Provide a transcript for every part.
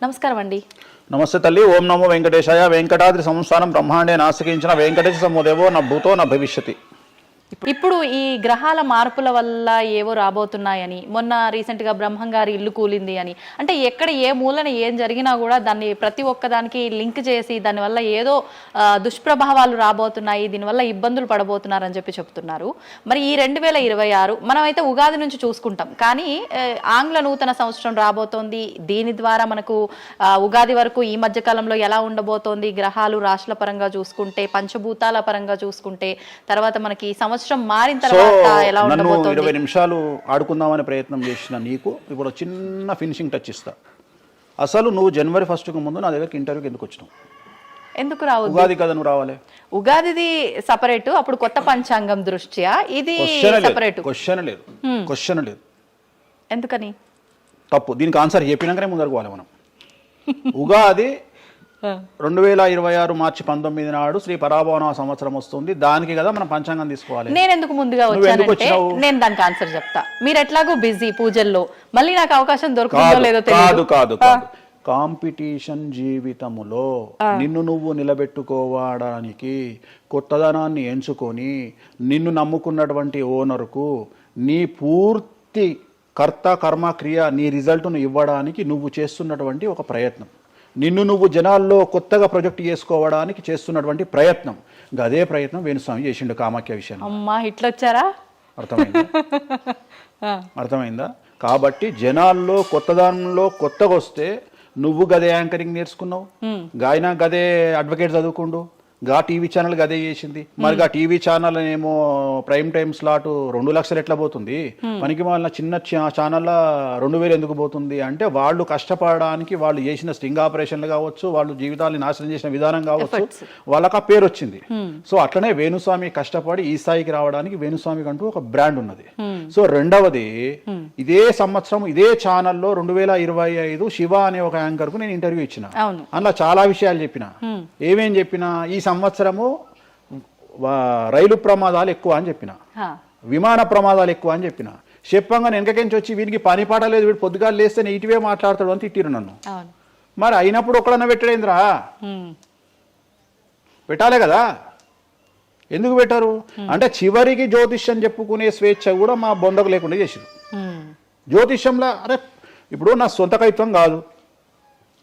నమస్కారం అండి. నమస్తే తల్లి. ఓం నమో వెంకటేశాయ. వెంకటాద్రి సంస్థానం బ్రహ్మాండే నాసికించిన వెంకటేశ సమోదేవో నా భూతో నా భవిష్యతి. ఇప్పుడు ఈ గ్రహాల మార్పుల వల్ల ఏవో రాబోతున్నాయని, మొన్న రీసెంట్గా బ్రహ్మంగారి ఇల్లు కూలింది అని, అంటే ఎక్కడ ఏ మూలన ఏం జరిగినా కూడా దాన్ని ప్రతి ఒక్కదానికి లింక్ చేసి దానివల్ల ఏదో దుష్ప్రభావాలు రాబోతున్నాయి, దీనివల్ల ఇబ్బందులు పడబోతున్నారని చెప్తున్నారు. మరి ఈ 2026 మనమైతే ఉగాది నుంచి చూసుకుంటాం, కానీ ఆంగ్ల నూతన సంవత్సరం రాబోతోంది. దీని ద్వారా మనకు ఉగాది వరకు ఈ మధ్యకాలంలో ఎలా ఉండబోతోంది, గ్రహాలు రాశుల పరంగా చూసుకుంటే, పంచభూతాల పరంగా చూసుకుంటే, తర్వాత మనకి సంవత్సరం మారిన తర్వాత ఎలా ఉండబోతోంది. 20 నిమిషాలు ఆడుకుందామనే ప్రయత్నం చేసిన నీకు ఇప్పుడు చిన్న ఫినిషింగ్ టచ్ ఇస్తా. అసలు నువ్వు జనవరి 1కు ముందు నా దగ్గరికి ఇంటర్వ్యూకి ఎందుకు వచ్చినావు? ఎందుకు రావు? ఉగాది కదా నువ్వు రావాలి. ఉగాదిది సపరేట్, అప్పుడు కొత్త పంచాంగం దృష్ట్యా ఇది సపరేట్. క్వశ్చన్ లేదు. ఎందుకని? తప్పు. దీనికి ఆన్సర్ చెప్పినాకనే ముందరకు పోవాలి మనం. ఉగాది 2026 మార్చి 19 నాడు శ్రీ పరాభవన సంవత్సరం వస్తుంది. దానికి కదా మనం పంచాంగం తీసుకోవాలి. నేను ఎందుకు ముందుగా వచ్చానంటే నేను దానికి ఆన్సర్ చెప్తా. మీరు ఎట్లాగో బిజీ పూజల్లో, మళ్ళీ నాకు అవకాశం దొరుకుతుందో లేదో తెలియదు. కాదు కాంపిటీషన్ జీవితములో నిన్ను నువ్వు నిలబెట్టుకోవడానికి కొత్తదనాన్ని ఎంచుకొని నిన్ను నమ్ముకున్నటువంటి ఓనర్కు నీ పూర్తి కర్త కర్మ క్రియ నీ రిజల్ట్ను ఇవ్వడానికి నువ్వు చేస్తున్నటువంటి ఒక ప్రయత్నం, నిన్ను నువ్వు జనాల్లో కొత్తగా ప్రొజెక్ట్ చేసుకోవడానికి చేస్తున్నటువంటి ప్రయత్నం. అదే ప్రయత్నం వేణుస్వామి చేసిండు కామాఖ్య విషయంలో. అమ్మా ఇట్లొచ్చారా? అర్థమైందా? కాబట్టి జనాల్లో కొత్తదానంలో కొత్తగా వస్తే నువ్వు గదే యాంకరింగ్ నేర్చుకున్నావు, గాయన గదే అడ్వకేట్ చదువుకుండు, గా టీవీ ఛానల్ గదే చేసింది. మరి గా టీవీ ఛానల్ ఏమో ప్రైమ్ టైం స్లాట్ 2 లక్షలు ఎట్లా పోతుంది? మనకి వాళ్ళ చిన్న ఛానల్ 2000 ఎందుకు పోతుంది అంటే, వాళ్ళు కష్టపడడానికి వాళ్ళు చేసిన స్టింగ్ ఆపరేషన్లు కావచ్చు, వాళ్ళు జీవితాన్ని నాశనం చేసిన విధానం కావచ్చు, వాళ్ళకి ఆ పేరు వచ్చింది. సో అట్లనే వేణుస్వామి కష్టపడి ఈ స్థాయికి రావడానికి వేణుస్వామికి అంటూ ఒక బ్రాండ్ ఉన్నది. సో రెండవది, ఇదే సంవత్సరం ఇదే ఛానల్లో 2025 శివ అనే ఒక యాంకర్ కు నేను ఇంటర్వ్యూ ఇచ్చిన. అందులో చాలా విషయాలు చెప్పిన. ఏమేం చెప్పిన? ఈ సంవత్సరము రైలు ప్రమాదాలు ఎక్కువ అని చెప్పిన, విమాన ప్రమాదాలు ఎక్కువ అని చెప్పిన. చెప్పంగా వెనకకించి వచ్చి వీనికి పని పాట లేదు, వీడు పొద్దుగాలు లేస్తే ఇటువే మాట్లాడతాడు అని తిట్టిరు నన్ను. మరి అయినప్పుడు ఒక్కడన్నా పెట్టడేంద్రా? పెట్టాలే కదా. ఎందుకు పెట్టారు అంటే, చివరికి జ్యోతిష్యం చెప్పుకునే స్వేచ్ఛ కూడా మా బొందకు లేకుండా చేసిరు. జ్యోతిష్యంలో అరే ఇప్పుడు నా సొంత కవిత్వం కాదు,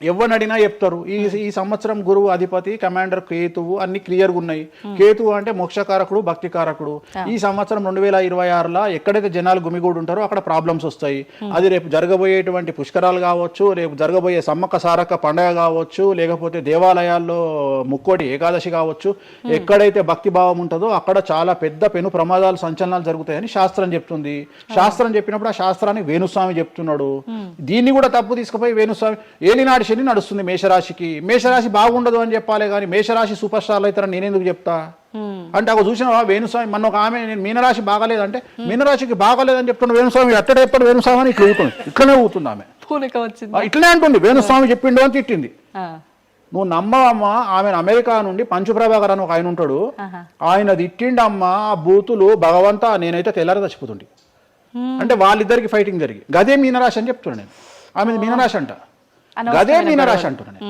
ఎవరిని అడిగినా చెప్తారు. ఈ సంవత్సరం గురువు అధిపతి కమాండర్ కేతువు అన్ని క్లియర్గా ఉన్నాయి. కేతువు అంటే మోక్షకారకుడు, భక్తికారకుడు. ఈ సంవత్సరం 2026లో ఎక్కడైతే జనాలు గుమిగూడు ఉంటారో అక్కడ ప్రాబ్లమ్స్ వస్తాయి. అది రేపు జరగబోయేటువంటి పుష్కరాలు కావచ్చు, రేపు జరగబోయే సమ్మక్క సారక్క పండగ కావచ్చు, లేకపోతే దేవాలయాల్లో ముక్కోటి ఏకాదశి కావచ్చు, ఎక్కడైతే భక్తి భావం ఉంటుందో అక్కడ చాలా పెద్ద పెను ప్రమాదాలు సంచలనాలు జరుగుతాయని శాస్త్రం చెప్తుంది. శాస్త్రం చెప్పినప్పుడు ఆ శాస్త్రాన్ని వేణుస్వామి చెప్తున్నాడు. దీన్ని కూడా తప్పు తీసుకుపోయి వేణుస్వామి ఏలినాడు శని నడుస్తుంది మేషరాశికి, మేషరాశి బాగుండదు అని చెప్పాలి, కానీ మేషరాశి సూపర్ స్టార్లు అవుతారని నేనెందుకు చెప్తా అంటే, ఒక చూసిన వేణుస్వామి మన ఒక ఆమె నేను మీనరాశి బాగాలేదంటే మీనరాశికి బాగాలేదని చెప్తున్నా వేణుస్వామి ఎట్టడే ఎప్పుడు వేణుస్వామి అని ఇట్లా ఊతుంది, ఇట్లనే ఊతుంది ఆమె, ఇట్లనే అంటుంది వేణుస్వామి చెప్పిండు అని తిట్టింది. నువ్వు నమ్మవమ్మా, ఆమె అమెరికా నుండి పంచుప్రభాకర్ అని ఒక ఆయన ఉంటాడు, ఆయన తిట్టిండమ్మా ఆ బూతులు భగవంతా, నేనైతే తెల్లారి చచ్చిపోతుండే. అంటే వాళ్ళిద్దరికి ఫైటింగ్ జరిగి గదే మీనరాశి అని చెప్తున్నాను నేను. ఆమె మీనరాశి అంట, గదే మీనరాశి అంటున్నాను.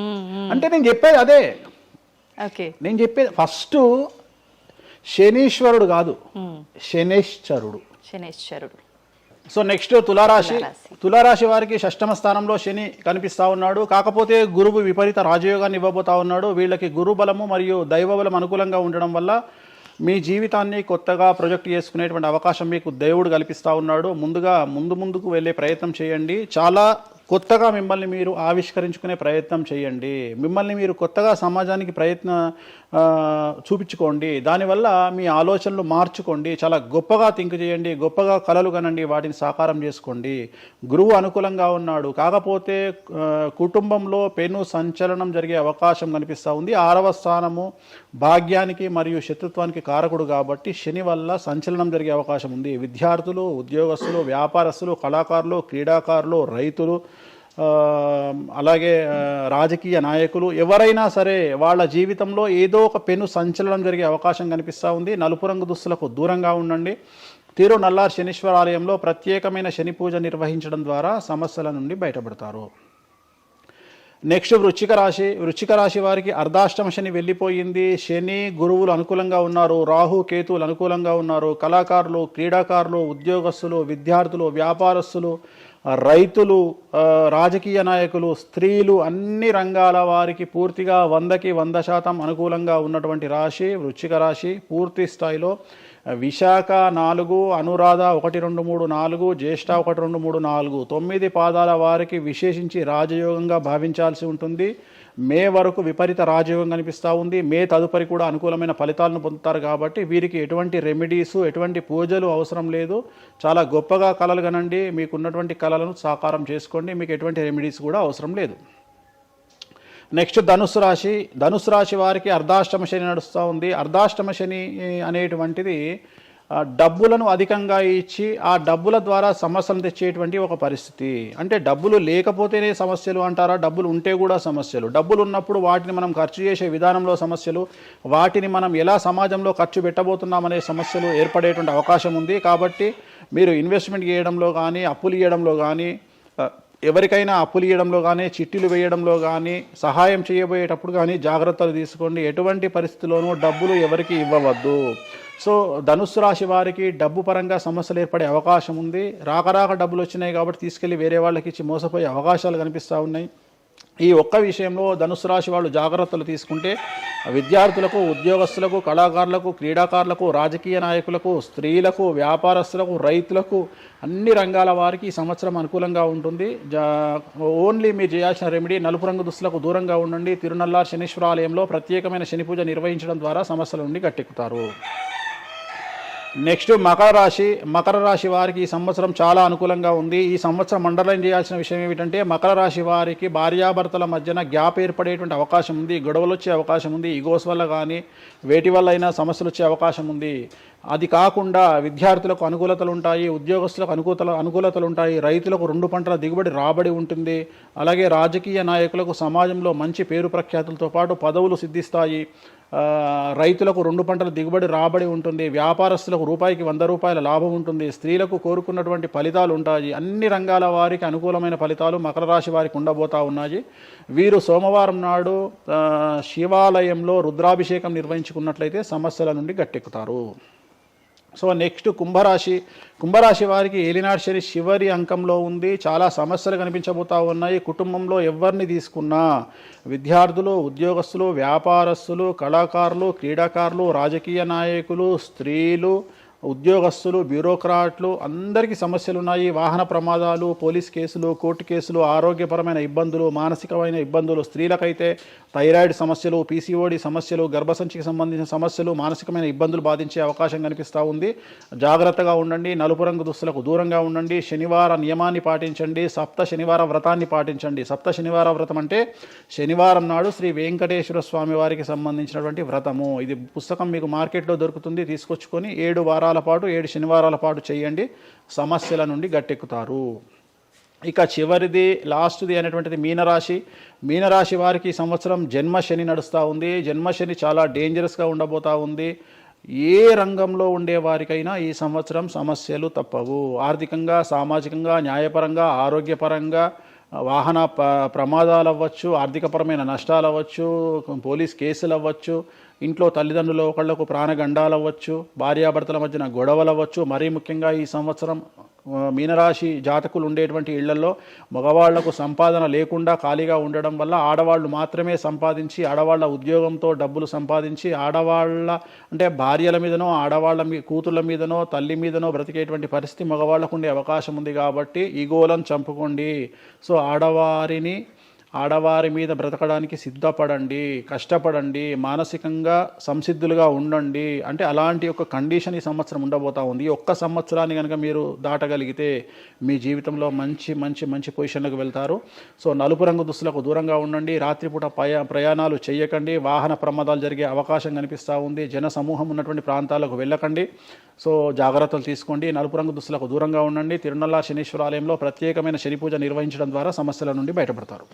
అంటే నేను చెప్పేది అదే. నేను చెప్పేది ఫస్ట్ శనీశ్వరుడు కాదు, శనేశ్వరుడు. సో నెక్స్ట్ తులారాశి వారికి షష్టమ స్థానంలో శని కనిపిస్తా ఉన్నాడు. కాకపోతే గురువు విపరీత రాజయోగాన్ని ఇవ్వబోతా ఉన్నాడు. వీళ్ళకి గురు బలము మరియు దైవ బలం అనుకూలంగా ఉండడం వల్ల మీ జీవితాన్ని కొత్తగా ప్రొజెక్ట్ చేసుకునేటువంటి అవకాశం మీకు దేవుడు కల్పిస్తూ ఉన్నాడు. ముందుకు వెళ్ళే ప్రయత్నం చేయండి. చాలా కొత్తగా మిమ్మల్ని మీరు ఆవిష్కరించుకునే ప్రయత్నం చేయండి. మిమ్మల్ని మీరు కొత్తగా సమాజానికి చూపించుకోండి. దానివల్ల మీ ఆలోచనలు మార్చుకోండి. చాలా గొప్పగా థింక్ చేయండి, గొప్పగా కలలు కనండి, వాటిని సాకారం చేసుకోండి. గురువు అనుకూలంగా ఉన్నాడు. కాకపోతే కుటుంబంలో పెను సంచలనం జరిగే అవకాశం కనిపిస్తూ ఉంది. 6వ స్థానము భాగ్యానికి మరియు శత్రుత్వానికి కారకుడు కాబట్టి శని వల్ల సంచలనం జరిగే అవకాశం ఉంది. విద్యార్థులు, ఉద్యోగస్తులు, వ్యాపారస్తులు, కళాకారులు, క్రీడాకారులు, రైతులు, అలాగే రాజకీయ నాయకులు ఎవరైనా సరే వాళ్ళ జీవితంలో ఏదో ఒక పెను సంచలనం జరిగే అవకాశం కనిపిస్తూ ఉంది. నలుపు రంగు దుస్తులకు దూరంగా ఉండండి. తిరునల్లార్ శనీశ్వర ఆలయంలో ప్రత్యేకమైన శని పూజ నిర్వహించడం ద్వారా సమస్యల నుండి బయటపడతారు. నెక్స్ట్ వృశ్చిక రాశి వారికి అర్ధాష్టమ శని వెళ్ళిపోయింది. శని గురువులు అనుకూలంగా ఉన్నారు, రాహు కేతువులు అనుకూలంగా ఉన్నారు. కళాకారులు, క్రీడాకారులు, ఉద్యోగస్తులు, విద్యార్థులు, వ్యాపారస్తులు, రైతులు, రాజకీయ నాయకులు, స్త్రీలు, అన్ని రంగాల వారికి పూర్తిగా 100కి 100% అనుకూలంగా ఉన్నటువంటి రాశి వృశ్చిక రాశి. పూర్తి స్థాయిలో విశాఖ 4, అనురాధ 1, 2, 3, 4, జ్యేష్ఠ 1, 2, 3, 4, 9 పాదాల వారికి విశేషించి రాజయోగంగా భావించాల్సి ఉంటుంది. మే వరకు విపరీత రాజయోగం కనిపిస్తూ ఉంది. మే తదుపరి కూడా అనుకూలమైన ఫలితాలను పొందుతారు. కాబట్టి వీరికి ఎటువంటి రెమెడీస్, ఎటువంటి పూజలు అవసరం లేదు. చాలా గొప్పగా కళలు కనండి, మీకున్నటువంటి కళలను సాకారం చేసుకోండి, మీకు ఎటువంటి రెమెడీస్ కూడా అవసరం లేదు. నెక్స్ట్ ధనుసు రాశి వారికి అర్ధాష్టమ శని నడుస్తూ ఉంది. అర్ధాష్టమ శని అనేటువంటిది డబ్బులను అధికంగా ఇచ్చి ఆ డబ్బుల ద్వారా సమస్యలు తెచ్చేటువంటి ఒక పరిస్థితి. అంటే డబ్బులు లేకపోతేనే సమస్యలు అంటారా? డబ్బులు ఉంటే కూడా సమస్యలు. డబ్బులు ఉన్నప్పుడు వాటిని మనం ఖర్చు చేసే విధానంలో సమస్యలు, వాటిని మనం ఎలా సమాజంలో ఖర్చు పెట్టబోతున్నామనే సమస్యలు ఏర్పడేటువంటి అవకాశం ఉంది. కాబట్టి మీరు ఇన్వెస్ట్మెంట్ చేయడంలో కానీ, అప్పులు ఇవ్వడంలో కానీ, ఎవరికైనా అప్పులు ఇవ్వడంలో కానీ, చిట్టీలు వేయడంలో కానీ, సహాయం చేయబోయేటప్పుడు కానీ జాగ్రత్తలు తీసుకోండి. ఎటువంటి పరిస్థితుల్లోనూ డబ్బులు ఎవరికి ఇవ్వవద్దు. సో ధనుస్సు రాశి వారికి డబ్బు పరంగా సమస్యలు ఏర్పడే అవకాశం ఉంది. రాక డబ్బులు వచ్చినాయి కాబట్టి తీసుకెళ్ళి వేరే వాళ్ళకి ఇచ్చి మోసపోయే అవకాశాలు కనిపిస్తూ ఉన్నాయి. ఈ ఒక్క విషయంలో ధనుస్సు రాశి వాళ్ళు జాగ్రత్తలు తీసుకుంటే విద్యార్థులకు, ఉద్యోగస్తులకు, కళాకారులకు, క్రీడాకారులకు, రాజకీయ నాయకులకు, స్త్రీలకు, వ్యాపారస్తులకు, రైతులకు, అన్ని రంగాల వారికి ఈ సంవత్సరం అనుకూలంగా ఉంటుంది. ఓన్లీ మీరు చేయాల్సిన రెమెడీ నలుపు రంగు దుస్తులకు దూరంగా ఉండండి. తిరునల్లార్ శనీశ్వర ఆలయంలో ప్రత్యేకమైన శని పూజ నిర్వహించడం ద్వారా సమస్యల నుండి గట్టెక్కుతారు. నెక్స్ట్ మకర రాశి వారికి ఈ సంవత్సరం చాలా అనుకూలంగా ఉంది. ఈ సంవత్సరం అండర్లైన్ చేయాల్సిన విషయం ఏమిటంటే మకర రాశి వారికి భార్యాభర్తల మధ్యన గ్యాప్ ఏర్పడేటువంటి అవకాశం ఉంది. గొడవలు వచ్చే అవకాశం ఉంది. ఈగోస్ వల్ల కానీ వేటి వల్ల అయినా సమస్యలు వచ్చే అవకాశం ఉంది. అది కాకుండా విద్యార్థులకు అనుకూలతలు ఉంటాయి, ఉద్యోగస్తులకు అనుకూలతలు ఉంటాయి, రైతులకు 2 పంటల దిగుబడి రాబడి ఉంటుంది. అలాగే రాజకీయ నాయకులకు సమాజంలో మంచి పేరు ప్రఖ్యాతులతో పాటు పదవులు సిద్ధిస్తాయి. రైతులకు 2 పంటల దిగుబడి రాబడి ఉంటుంది. వ్యాపారస్తులకు రూపాయికి 100 రూపాయల లాభం ఉంటుంది. స్త్రీలకు కోరుకున్నటువంటి ఫలితాలు ఉంటాయి. అన్ని రంగాల వారికి అనుకూలమైన ఫలితాలు మకర రాశి వారికి ఉండబోతా ఉన్నాయి. వీరు సోమవారం నాడు శివాలయంలో రుద్రాభిషేకం నిర్వహించుకున్నట్లయితే సమస్యల నుండి గట్టెక్కుతారు. సో నెక్స్ట్ కుంభరాశి వారికి ఏలినాటి శని చివరి అంకంలో ఉంది. చాలా సమస్యలు కనిపించబోతా ఉన్నాయి. కుటుంబంలో ఎవరిని తీసుకున్నా విద్యార్థులు, ఉద్యోగస్తులు, వ్యాపారస్తులు, కళాకారులు, క్రీడాకారులు, రాజకీయ నాయకులు, స్త్రీలు, ఉద్యోగస్తులు, బ్యూరోక్రాట్లు అందరికీ సమస్యలు ఉన్నాయి. వాహన ప్రమాదాలు, పోలీస్ కేసులు, కోర్టు కేసులు, ఆరోగ్యపరమైన ఇబ్బందులు, మానసికమైన ఇబ్బందులు, స్త్రీలకైతే థైరాయిడ్ సమస్యలు, పీసీఓడి సమస్యలు, గర్భసంచికి సంబంధించిన సమస్యలు, మానసికమైన ఇబ్బందులు బాధించే అవకాశం కనిపిస్తూ ఉంది. జాగ్రత్తగా ఉండండి. నలుపు రంగు దుస్తులకు దూరంగా ఉండండి. శనివార నియమాన్ని పాటించండి. సప్త శనివార వ్రతాన్ని పాటించండి. సప్త శనివార వ్రతం అంటే శనివారం నాడు శ్రీ వెంకటేశ్వర స్వామి వారికి సంబంధించినటువంటి వ్రతము. ఇది పుస్తకం మీకు మార్కెట్లో దొరుకుతుంది. తీసుకొచ్చుకొని 7 వారాల పాటు 7 శనివారాల పాటు చేయండి. సమస్యల నుండి గట్టెక్కుతారు. ఇక చివరిది లాస్ట్ది అనేటువంటిది మీనరాశి వారికి ఈ సంవత్సరం జన్మశని నడుస్తూ ఉంది. జన్మశని చాలా డేంజరస్గా ఉండబోతూ ఉంది. ఏ రంగంలో ఉండే వారికైనా ఈ సంవత్సరం సమస్యలు తప్పవు. ఆర్థికంగా, సామాజికంగా, న్యాయపరంగా, ఆరోగ్యపరంగా, వాహన ప్రమాదాలు అవ్వచ్చు, ఆర్థికపరమైన నష్టాలు అవ్వచ్చు, పోలీస్ కేసులు అవ్వచ్చు, ఇంట్లో తల్లిదండ్రులు ఒకళ్లకు ప్రాణగండాలు అవ్వచ్చు, భార్యాభర్తల మధ్యన గొడవలు అవ్వచ్చు. మరీ ముఖ్యంగా ఈ సంవత్సరం మీనరాశి జాతకులు ఉండేటువంటి ఇళ్లలో మగవాళ్లకు సంపాదన లేకుండా ఖాళీగా ఉండడం వల్ల ఆడవాళ్లు మాత్రమే సంపాదించి, ఆడవాళ్ల ఉద్యోగంతో డబ్బులు సంపాదించి, ఆడవాళ్ల అంటే భార్యల మీదనో, ఆడవాళ్ల కూతుళ్ళ మీదనో, తల్లి మీదనో బ్రతికేటువంటి పరిస్థితి మగవాళ్లకు ఉండే అవకాశం ఉంది. కాబట్టి ఈగోలను చంపుకోండి. సో ఆడవారి మీద బ్రతకడానికి సిద్ధపడండి, కష్టపడండి, మానసికంగా సంసిద్ధులుగా ఉండండి. అంటే అలాంటి ఒక కండిషన్ ఈ సంవత్సరం ఉండబోతా ఉంది. ఈ ఒక్క సంవత్సరాన్ని కనుక మీరు దాటగలిగితే మీ జీవితంలో మంచి మంచి మంచి పొజిషన్లకు వెళ్తారు. సో నలుపు రంగు దుస్తులకు దూరంగా ఉండండి. రాత్రిపూట ప్రయాణాలు చేయకండి. వాహన ప్రమాదాలు జరిగే అవకాశం కనిపిస్తూ ఉంది. జన సమూహం ఉన్నటువంటి ప్రాంతాలకు వెళ్ళకండి. సో జాగ్రత్తలు తీసుకోండి. నలుపు రంగు దుస్తులకు దూరంగా ఉండండి. తిరునల్లార్ శనీశ్వర ఆలయంలో ప్రత్యేకమైన శని పూజ నిర్వహించడం ద్వారా సమస్యల నుండి బయటపడతారు.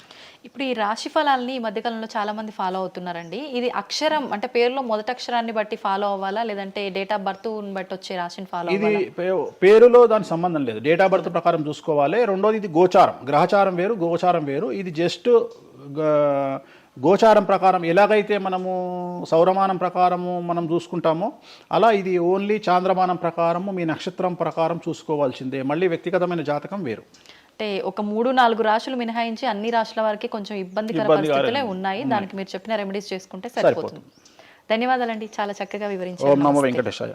ఇప్పుడు ఈ రాశి ఫలాల్ని ఈ మధ్యకాలంలో చాలా మంది ఫాలో అవుతున్నారండి. ఇది అక్షరం అంటే పేరులో మొదటి అక్షరాన్ని బట్టి ఫాలో అవ్వాలా, లేదంటే డేట్ ఆఫ్ బర్త్ బట్టి వచ్చే రాశిని ఫాలో ఇది అవ్వాలా? పేరులో దాని సంబంధం లేదు, డేట్ ఆఫ్ బర్త్ ప్రకారం చూసుకోవాలి. రెండోది ఇది గోచారం, గ్రహచారం వేరు, గోచారం వేరు. ఇది జస్ట్ గోచారం ప్రకారం ఎలాగైతే మనము సౌరమానం ప్రకారము మనం చూసుకుంటామో అలా ఇది ఓన్లీ చాంద్రమానం ప్రకారము మీ నక్షత్రం ప్రకారం చూసుకోవాల్సిందే. మళ్ళీ వ్యక్తిగతమైన జాతకం వేరు. అంటే ఒక 3-4 రాశులు మినహాయించి అన్ని రాశుల వారికి కొంచెం ఇబ్బందికర పరిస్థితులే ఉన్నాయి. దానికి మీరు చెప్పిన రెమెడీస్ చేసుకుంటే సరిపోతుంది. ధన్యవాదాలండి, చాలా చక్కగా వివరించారు. ఓం నమో వెంకటేశాయ.